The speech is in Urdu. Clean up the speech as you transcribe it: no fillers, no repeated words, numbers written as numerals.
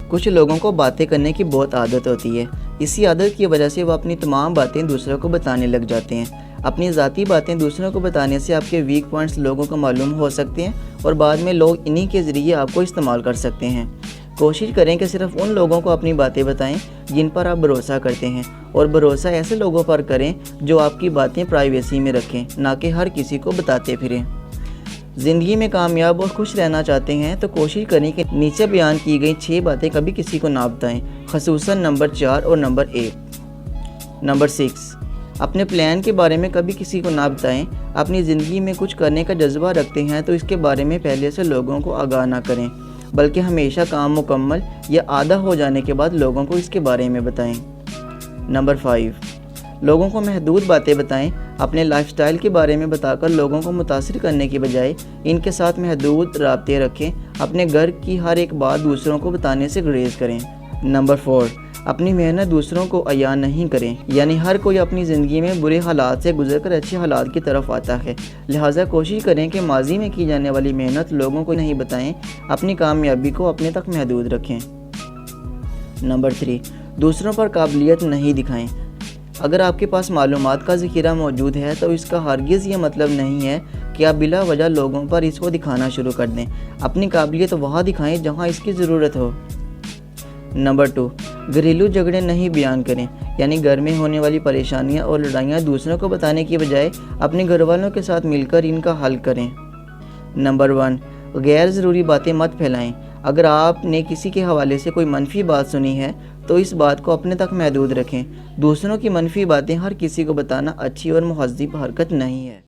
کچھ لوگوں کو باتیں کرنے کی بہت عادت ہوتی ہے۔ اسی عادت کی وجہ سے وہ اپنی تمام باتیں دوسروں کو بتانے لگ جاتے ہیں۔ اپنی ذاتی باتیں دوسروں کو بتانے سے آپ کے ویک پوائنٹس لوگوں کو معلوم ہو سکتے ہیں اور بعد میں لوگ انہی کے ذریعے آپ کو استعمال کر سکتے ہیں۔ کوشش کریں کہ صرف ان لوگوں کو اپنی باتیں بتائیں جن پر آپ بھروسہ کرتے ہیں، اور بھروسہ ایسے لوگوں پر کریں جو آپ کی باتیں پرائیویسی میں رکھیں، نہ کہ ہر کسی کو بتاتے پھریں۔ زندگی میں کامیاب اور خوش رہنا چاہتے ہیں تو کوشش کریں کہ نیچے بیان کی گئی 6 باتیں کبھی کسی کو نہ بتائیں، خصوصاً نمبر 4 اور نمبر 1۔ نمبر 6، اپنے پلان کے بارے میں کبھی کسی کو نہ بتائیں۔ اپنی زندگی میں کچھ کرنے کا جذبہ رکھتے ہیں تو اس کے بارے میں پہلے سے لوگوں کو آگاہ نہ کریں، بلکہ ہمیشہ کام مکمل یا آدھا ہو جانے کے بعد لوگوں کو اس کے بارے میں بتائیں۔ نمبر 5، لوگوں کو محدود باتیں بتائیں۔ اپنے لائف سٹائل کے بارے میں بتا کر لوگوں کو متاثر کرنے کی بجائے ان کے ساتھ محدود رابطے رکھیں۔ اپنے گھر کی ہر ایک بات دوسروں کو بتانے سے گریز کریں۔ نمبر 4، اپنی محنت دوسروں کو عیاں نہیں کریں، یعنی ہر کوئی اپنی زندگی میں برے حالات سے گزر کر اچھے حالات کی طرف آتا ہے، لہٰذا کوشش کریں کہ ماضی میں کی جانے والی محنت لوگوں کو نہیں بتائیں، اپنی کامیابی کو اپنے تک محدود رکھیں۔ نمبر 3، دوسروں پر قابلیت نہیں دکھائیں۔ اگر آپ کے پاس معلومات کا ذخیرہ موجود ہے تو اس کا ہرگز یہ مطلب نہیں ہے کہ آپ بلا وجہ لوگوں پر اس کو دکھانا شروع کر دیں۔ اپنی قابلیت وہاں دکھائیں جہاں اس کی ضرورت ہو۔ نمبر 2، گھریلو جھگڑے نہیں بیان کریں، یعنی گھر میں ہونے والی پریشانیاں اور لڑائیاں دوسروں کو بتانے کی بجائے اپنے گھر والوں کے ساتھ مل کر ان کا حل کریں۔ نمبر 1، غیر ضروری باتیں مت پھیلائیں۔ اگر آپ نے کسی کے حوالے سے کوئی منفی بات سنی ہے تو اس بات کو اپنے تک محدود رکھیں۔ دوسروں کی منفی باتیں ہر کسی کو بتانا اچھی اور مہذب حرکت نہیں ہے۔